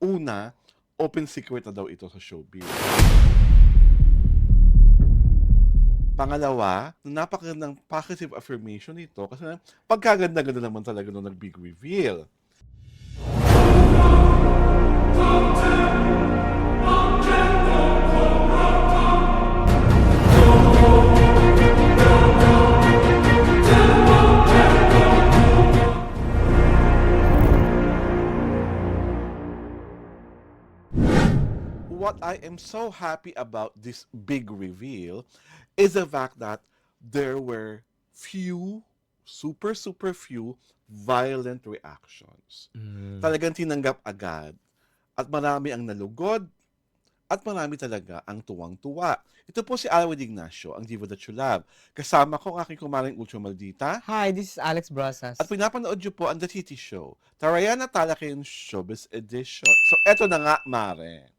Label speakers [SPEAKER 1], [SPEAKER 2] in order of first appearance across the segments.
[SPEAKER 1] Una, open secret na daw ito sa showbiz. Pangalawa, napakagandang positive affirmation nito kasi pagkaganda-ganda naman talaga nung nag-big reveal. What I am so happy about this big reveal is the fact that there were super few violent reactions. Talagang tinanggap agad. At marami ang nalugod, at marami talaga ang tuwang-tuwa. Ito po si Alwin Ignacio, ang diva that you love. Kasama ko ang aking kumaring Ultra Maldita.
[SPEAKER 2] Hi, this is Alex Brasas.
[SPEAKER 1] At pinapanood niyo po ang The Titi Show, Tarayana Talakin Showbiz Edition. So, eto na nga, Mare.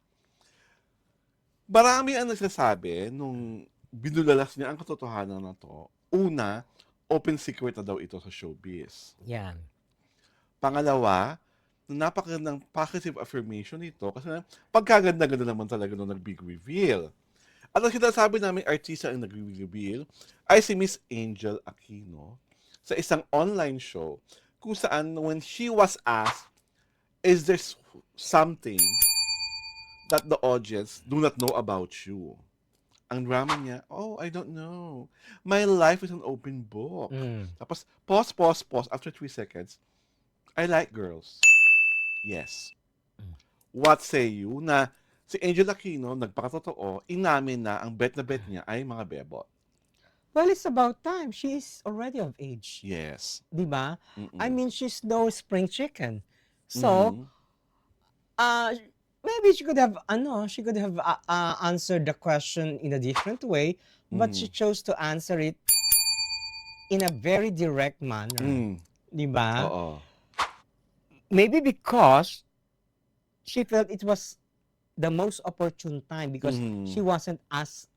[SPEAKER 1] Marami ang nagsasabi nung binulalas niya ang katotohanan na to. Una, open secret na daw ito sa showbiz.
[SPEAKER 2] Yan.
[SPEAKER 1] Pangalawa, napakagandang positive affirmation nito kasi pagkaganda-ganda naman talaga nung nag-big reveal. At ang sinasabi namin artista ang nag-reveal ay si Miss Angel Aquino sa isang online show kung saan when she was asked, is there something that the audience do not know about you? Ang drama niya, oh, I don't know. My life is an open book. Tapos, pause. After 3 seconds, I like girls. Yes. What say you na si Angel Aquino, nagpakatotoo, inamin na ang bet na bet niya ay mga bebot.
[SPEAKER 2] Well, it's about time. She is already of age.
[SPEAKER 1] Yes.
[SPEAKER 2] Di ba?
[SPEAKER 1] Mm-mm.
[SPEAKER 2] I mean, she's no spring chicken. So,
[SPEAKER 1] Mhm.
[SPEAKER 2] maybe she could have, answered the question in a different way, but she chose to answer it in a very direct manner. Di ba?
[SPEAKER 1] Oo.
[SPEAKER 2] Maybe because she felt it was the most opportune time because she wasn't asked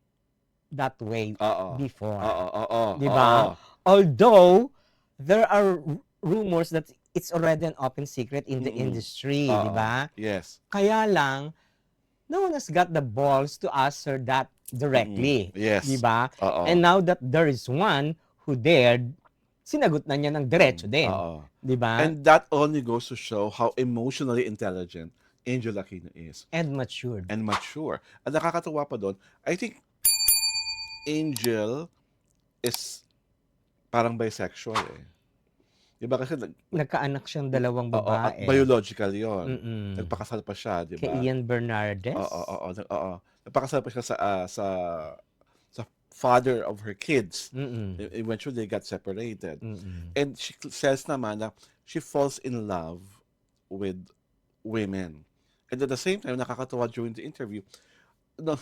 [SPEAKER 2] that way
[SPEAKER 1] Oo.
[SPEAKER 2] before.
[SPEAKER 1] Oo.
[SPEAKER 2] Di ba? Although, there are rumors that it's already an open secret in the industry, di ba?
[SPEAKER 1] Yes.
[SPEAKER 2] Kaya lang, no one has got the balls to ask her that directly.
[SPEAKER 1] Yes.
[SPEAKER 2] Di ba?
[SPEAKER 1] Oo.
[SPEAKER 2] And now that there is one who dared, sinagot na niya ng diretso din.
[SPEAKER 1] Oo.
[SPEAKER 2] Di ba?
[SPEAKER 1] And that only goes to show how emotionally intelligent Angel Aquino is.
[SPEAKER 2] And matured.
[SPEAKER 1] And mature. At nakakatuwa pa doon, I think Angel is parang bisexual eh. Diba kasi
[SPEAKER 2] Nagkaanak siyang dalawang
[SPEAKER 1] at
[SPEAKER 2] babae.
[SPEAKER 1] biological yon.
[SPEAKER 2] Mm-mm.
[SPEAKER 1] Nagpakasal pa siya, di
[SPEAKER 2] Kay
[SPEAKER 1] ba?
[SPEAKER 2] Ian Bernardes.
[SPEAKER 1] Oo. Nagpakasal pa siya sa father of her kids. Eventually, they got separated. And she says naman na she falls in love with women. And at the same time, nakakatawa during the interview, no,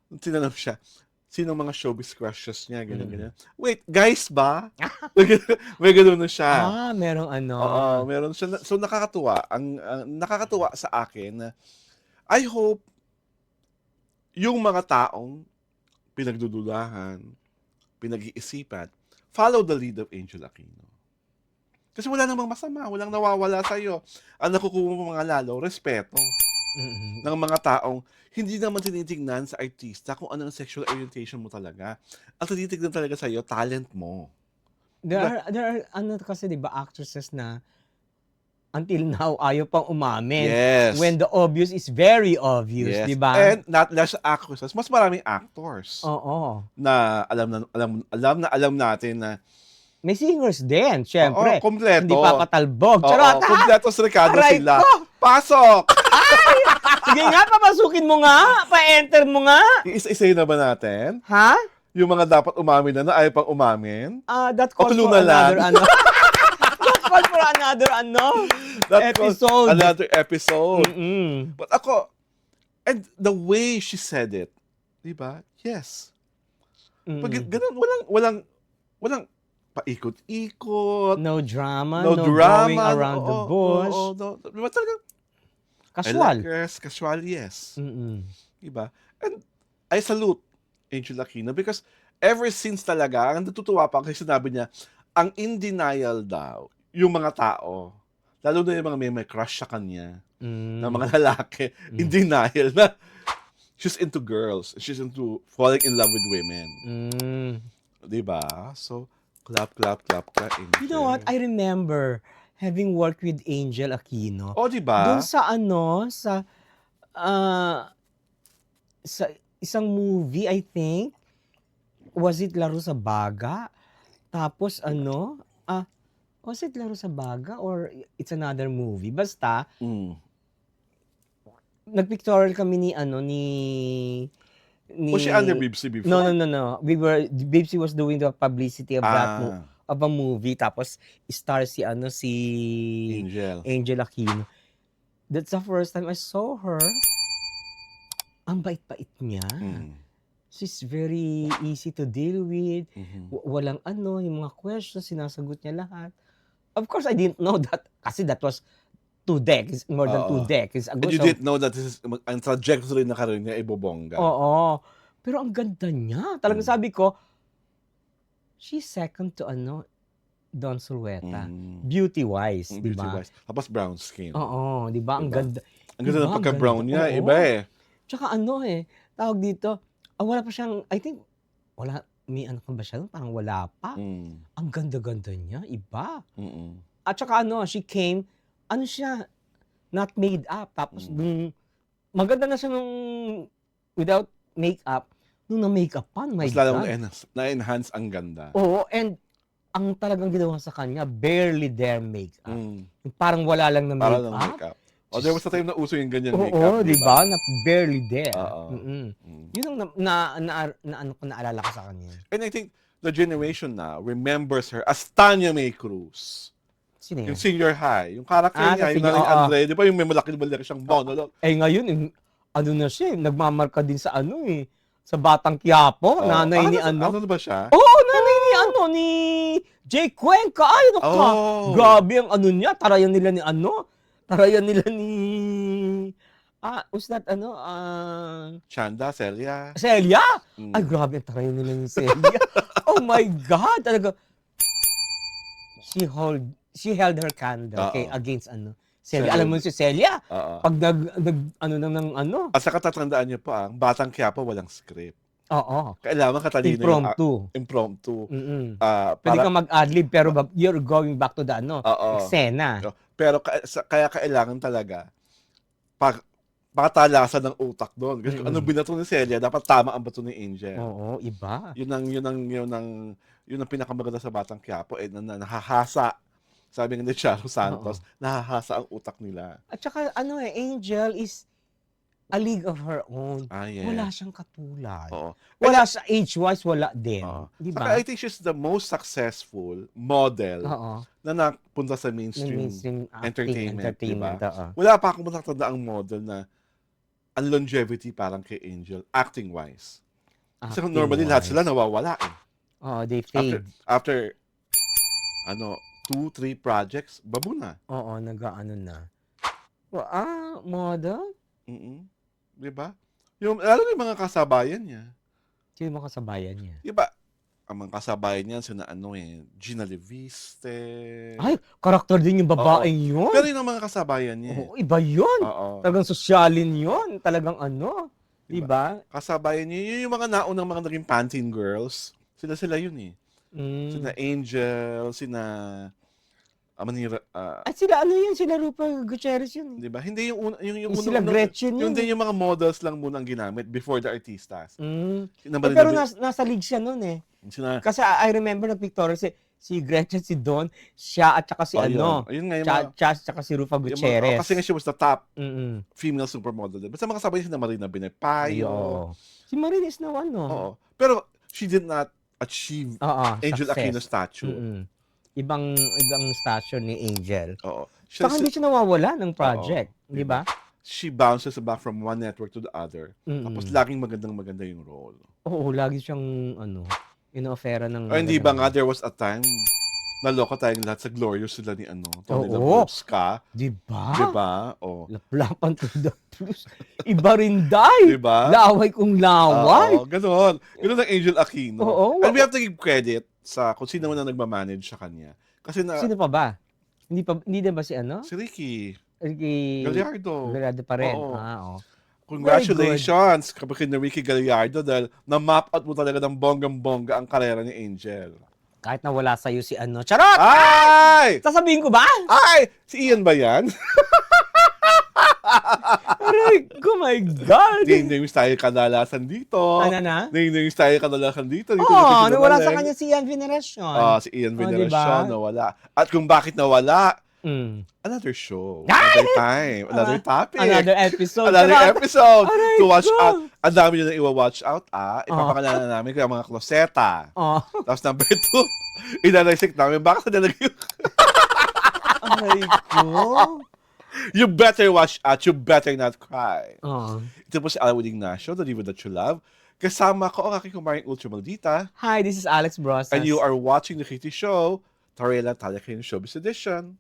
[SPEAKER 1] tinanong siya, sino mga showbiz crushes niya, ganyan. Wait, guys ba? May ganun na siya.
[SPEAKER 2] Merong ano.
[SPEAKER 1] Oo, meron siya. So nakakatuwa. Ang nakakatuwa sa akin na I hope yung mga taong pinagdudulahan, pinag-iisipan, follow the lead of Angel Aquino. Kasi wala namang masama, walang nawawala sa'yo. Ang nakukuha mo mga lalo, respeto ng mga taong hindi naman tinitignan sa artista kung ano ang sexual orientation mo talaga. Ang tinitignan talaga sa'yo, talent mo.
[SPEAKER 2] There are kasi 'di ba actresses na until now ayaw pang umamin.
[SPEAKER 1] Yes.
[SPEAKER 2] When the obvious is very obvious,
[SPEAKER 1] Yes.
[SPEAKER 2] 'di ba?
[SPEAKER 1] And not less actresses, mas maraming actors
[SPEAKER 2] Oo.
[SPEAKER 1] na alam natin na
[SPEAKER 2] May singers din, syempre.
[SPEAKER 1] kompleto.
[SPEAKER 2] Hindi papatalbog.
[SPEAKER 1] Oo,
[SPEAKER 2] Charot.
[SPEAKER 1] kompleto sa Ricardo
[SPEAKER 2] Aray
[SPEAKER 1] sila.
[SPEAKER 2] ko!
[SPEAKER 1] Pasok!
[SPEAKER 2] Sige nga, papasukin mo nga. Pa-enter mo nga.
[SPEAKER 1] Iisa-isayin na ba natin?
[SPEAKER 2] Ha?
[SPEAKER 1] Yung mga dapat umamin na ayaw pang umamin?
[SPEAKER 2] That calls
[SPEAKER 1] clue
[SPEAKER 2] for
[SPEAKER 1] na lang.
[SPEAKER 2] another That calls for another
[SPEAKER 1] That was
[SPEAKER 2] episode.
[SPEAKER 1] Another episode.
[SPEAKER 2] Mm-mm.
[SPEAKER 1] But ako, and the way she said it, di ba? Yes. Pag ganun, walang paikot-ikot,
[SPEAKER 2] No drama,
[SPEAKER 1] no
[SPEAKER 2] no
[SPEAKER 1] drama,
[SPEAKER 2] going around the bush.
[SPEAKER 1] Diba talagang,
[SPEAKER 2] Casual.
[SPEAKER 1] I like girls, casual, yes.
[SPEAKER 2] Mm-mm.
[SPEAKER 1] Diba? And I salute Angel Aquino because ever since talaga, ang natutuwa pa kasi sinabi niya, ang in denial daw, yung mga tao lalo na yung mga may crush sa kanya, na
[SPEAKER 2] Mm.
[SPEAKER 1] mga lalaki, in denial na she's into girls, she's into falling in love with women.
[SPEAKER 2] Mm.
[SPEAKER 1] Diba? So, clap, clap, clap ka, Angel.
[SPEAKER 2] You know what? I remember having worked with Angel Aquino.
[SPEAKER 1] Oh, diba?
[SPEAKER 2] Doon sa ah, sa isang movie, I think, was it Laro sa Baga? Tapos was it Laro sa Baga or it's another movie? Basta,
[SPEAKER 1] Mm.
[SPEAKER 2] nagpictorial kami ni
[SPEAKER 1] Was she under Bibsy before?
[SPEAKER 2] No. Bibsy was doing the publicity of of a movie. Tapos, star si
[SPEAKER 1] Angel.
[SPEAKER 2] Angel Aquino. That's the first time I saw her. Ang bait-bait niya.
[SPEAKER 1] Mm.
[SPEAKER 2] She's very easy to deal with.
[SPEAKER 1] Mhm.
[SPEAKER 2] Walang yung mga questions, sinasagot niya lahat. Of course, I didn't know that kasi that was 2 decades, more than 2
[SPEAKER 1] Oo.
[SPEAKER 2] decades ago.
[SPEAKER 1] And you
[SPEAKER 2] So,
[SPEAKER 1] didn't know that this is, ang trajectory na karoon niya ay bobongga.
[SPEAKER 2] oo. Pero ang ganda niya. Talagang
[SPEAKER 1] Mm.
[SPEAKER 2] sabi ko, she's second to Don Zulueta.
[SPEAKER 1] Mm.
[SPEAKER 2] Beauty-wise, di ba?
[SPEAKER 1] Beauty-wise. Tapos brown skin.
[SPEAKER 2] Oo, di ba? Ang
[SPEAKER 1] Diba?
[SPEAKER 2] ganda.
[SPEAKER 1] Ang ganda ng
[SPEAKER 2] Diba? Ang
[SPEAKER 1] pagka-brown
[SPEAKER 2] ganda.
[SPEAKER 1] niya,
[SPEAKER 2] Oo.
[SPEAKER 1] iba eh.
[SPEAKER 2] Tsaka tawag dito, wala pa siyang, I think, wala, may pa ba siya? Parang wala pa.
[SPEAKER 1] Mm.
[SPEAKER 2] Ang ganda-ganda niya, iba.
[SPEAKER 1] Mm-mm.
[SPEAKER 2] At saka she came, siya, not made up. Tapos maganda na siya nung without makeup. Nung na-makeup pa, my
[SPEAKER 1] Mas lalong
[SPEAKER 2] God.
[SPEAKER 1] na-enhance ang ganda.
[SPEAKER 2] Oo, and ang talagang ginawa sa kanya, barely there makeup.
[SPEAKER 1] Mm.
[SPEAKER 2] Yung parang wala lang na
[SPEAKER 1] Para lang
[SPEAKER 2] makeup.
[SPEAKER 1] makeup. O, there was a time na uso yung ganyan
[SPEAKER 2] Oo,
[SPEAKER 1] makeup.
[SPEAKER 2] di ba? Na barely there.
[SPEAKER 1] Oo.
[SPEAKER 2] Mm-mm.
[SPEAKER 1] Mm.
[SPEAKER 2] Yun ang naalala ko sa kanya.
[SPEAKER 1] And I think the generation now remembers her as Tanya May Cruz.
[SPEAKER 2] Sino yan?
[SPEAKER 1] Yung senior high. Yung character
[SPEAKER 2] Ah,
[SPEAKER 1] niya,
[SPEAKER 2] sa
[SPEAKER 1] yung
[SPEAKER 2] senior,
[SPEAKER 1] Nanay
[SPEAKER 2] oo.
[SPEAKER 1] Andre. Di ba yung may malaki siyang monologue?
[SPEAKER 2] Ngayon, na siya, nagmamarka din sa sa Batang Quiapo, nanay ni
[SPEAKER 1] Ano ba siya?
[SPEAKER 2] Oo, nanay ni Jay Cuenca. Ay, ka.
[SPEAKER 1] Oh.
[SPEAKER 2] Grabe ang niya. Tarayan nila ni who's that,
[SPEAKER 1] Chanda, Celia.
[SPEAKER 2] Celia.
[SPEAKER 1] Mm.
[SPEAKER 2] Ay, grabe ang tarayan nila ni Celia. Oh my God, talaga. She held her candle
[SPEAKER 1] Oo.
[SPEAKER 2] against Celia.
[SPEAKER 1] Celia.
[SPEAKER 2] Alam mo si Celia,
[SPEAKER 1] Oo.
[SPEAKER 2] pag ng
[SPEAKER 1] At saka tatandaan niyo po, ang Batang Quiapo walang script.
[SPEAKER 2] Oo.
[SPEAKER 1] Kailangan katalino
[SPEAKER 2] Impromptu.
[SPEAKER 1] impromptu.
[SPEAKER 2] Mm-mm. Pwede
[SPEAKER 1] Para,
[SPEAKER 2] kang mag-adlib pero you're going back to the
[SPEAKER 1] Oo.
[SPEAKER 2] eksena.
[SPEAKER 1] pero kaya kailangan talaga pakatalasan ng utak doon. Kasi
[SPEAKER 2] Mm-mm.
[SPEAKER 1] anong binato ni Celia, dapat tama ang bato ni Angel.
[SPEAKER 2] Oo, iba.
[SPEAKER 1] Yun ang pinakamaganda sa Batang Quiapo, na nahahasa. Sabi nga ni Charo Santos, nahahasa ang utak nila.
[SPEAKER 2] At saka Angel is a league of her own.
[SPEAKER 1] Yes.
[SPEAKER 2] Wala siyang katulad.
[SPEAKER 1] Oo.
[SPEAKER 2] Wala sa age-wise, wala din.
[SPEAKER 1] Oo.
[SPEAKER 2] Di
[SPEAKER 1] Saka
[SPEAKER 2] ba?
[SPEAKER 1] I think she's the most successful model
[SPEAKER 2] Oo.
[SPEAKER 1] na napunta sa mainstream.
[SPEAKER 2] Entertainment.
[SPEAKER 1] diba?
[SPEAKER 2] Oo.
[SPEAKER 1] Wala pa akong matatanda ang model na ang longevity parang kay Angel, acting-wise. Kasi normally lahat sila nawawala eh.
[SPEAKER 2] Oo, they fade.
[SPEAKER 1] After 2-3 projects, babo na.
[SPEAKER 2] Oo, na. Model?
[SPEAKER 1] Mm-mm. Diba? Lalo na yung mga kasabayan niya.
[SPEAKER 2] Sino yung mga kasabayan niya?
[SPEAKER 1] Diba? Ang mga kasabayan niya, sina Gina Leviste.
[SPEAKER 2] Ay, karakter din yung babaeng yun.
[SPEAKER 1] Pero yun ang mga kasabayan niya.
[SPEAKER 2] Oo, iba yun.
[SPEAKER 1] Oo.
[SPEAKER 2] Talagang sosyalin yun. Talagang Diba?
[SPEAKER 1] Kasabayan niya. Yun yung mga naunang mga naging Pantene girls. Sila yun eh. Sina Angel, sina Manira,
[SPEAKER 2] At sila sila Rupa Gutierrez yun.
[SPEAKER 1] di ba? Hindi yung
[SPEAKER 2] Sila Gretchen yun.
[SPEAKER 1] Yung mga models lang muna ang ginamit before the artistas.
[SPEAKER 2] Pero nasa league siya noon eh.
[SPEAKER 1] Sina,
[SPEAKER 2] Kasi I remember nag-pictorial si Gretchen, si Don, siya at saka si
[SPEAKER 1] Yun nga yung mga,
[SPEAKER 2] Chas, tsaka si Rufa
[SPEAKER 1] yung
[SPEAKER 2] Gutierrez.
[SPEAKER 1] kasi nga she was the top
[SPEAKER 2] Mm-mm.
[SPEAKER 1] female supermodel. Basta mga kasabay sina Marina Benepayo.
[SPEAKER 2] Oo. Si Marin is na one, no?
[SPEAKER 1] Oo. Pero she did not achieve
[SPEAKER 2] Oo,
[SPEAKER 1] Angel
[SPEAKER 2] success.
[SPEAKER 1] Aquino statue.
[SPEAKER 2] Mm-mm. Ibang stature ni Angel.
[SPEAKER 1] Oo.
[SPEAKER 2] Saka hindi siya nawawala ng project. Di ba?
[SPEAKER 1] She bounces back from one network to the other.
[SPEAKER 2] Mm-mm.
[SPEAKER 1] Tapos laging maganda yung role.
[SPEAKER 2] Oo, lagi siyang ino-offera ng...
[SPEAKER 1] O hindi ba nga, there was a time naloka tayong lahat sa Glorious sila ni Tony
[SPEAKER 2] Oo.
[SPEAKER 1] Labrusca.
[SPEAKER 2] Di ba?
[SPEAKER 1] Diba? O.
[SPEAKER 2] Laplapan to the plus. Iba rin, day.
[SPEAKER 1] Diba?
[SPEAKER 2] Laway kung laway.
[SPEAKER 1] Oo, ganun. Ganun ang Angel Aquino.
[SPEAKER 2] Oo.
[SPEAKER 1] And we have to give credit sa kung sino man ang nagmamanage sa kanya. Kasi
[SPEAKER 2] Sino pa ba? Hindi din ba si ano?
[SPEAKER 1] Si Ricky
[SPEAKER 2] Ricky
[SPEAKER 1] Gallardo.
[SPEAKER 2] Gallardo pa rin.
[SPEAKER 1] Oo.
[SPEAKER 2] Oo.
[SPEAKER 1] Congratulations kapag kina Ricky Gallardo dahil na-map out mo talaga ng bonggang-bongga ang karera ni Angel.
[SPEAKER 2] Kahit na wala sa'yo si ano. Charot!
[SPEAKER 1] Ay!
[SPEAKER 2] Sasabihin ko ba?
[SPEAKER 1] Ay! Si Ian ba yan?
[SPEAKER 2] Aray ko, my God!
[SPEAKER 1] Name tayo kadalasan dito.
[SPEAKER 2] Ano na?
[SPEAKER 1] Name tayo kadalasan dito. Dito
[SPEAKER 2] Oo,
[SPEAKER 1] dito
[SPEAKER 2] nawala sa
[SPEAKER 1] sinungaling.
[SPEAKER 2] kanya si Ian Veneracion.
[SPEAKER 1] Si Ian
[SPEAKER 2] Oh,
[SPEAKER 1] Veneracion,
[SPEAKER 2] diba?
[SPEAKER 1] nawala. At kung bakit nawala,
[SPEAKER 2] Mm.
[SPEAKER 1] another show,
[SPEAKER 2] Ay!
[SPEAKER 1] another time, another topic.
[SPEAKER 2] Another episode.
[SPEAKER 1] Another
[SPEAKER 2] Charot!
[SPEAKER 1] episode
[SPEAKER 2] Aray
[SPEAKER 1] to watch
[SPEAKER 2] ko!
[SPEAKER 1] out. Ang dami nyo na iwa-watch out, Ipapakilala namin kaya mga kloseta.
[SPEAKER 2] Oh.
[SPEAKER 1] Tapos number 2, inalaysik namin, baka sa nalagay
[SPEAKER 2] Aray ko.
[SPEAKER 1] You better watch out, you better not cry.
[SPEAKER 2] Oh.
[SPEAKER 1] Ito po si Alwin Ignacio, the diva that you love. Kasama ko ang aking kumaring Ultra Maldita.
[SPEAKER 2] Hi, this is Alex Brosas.
[SPEAKER 1] And you are watching The Kitty Show, Tarela Talakayin Showbiz Edition.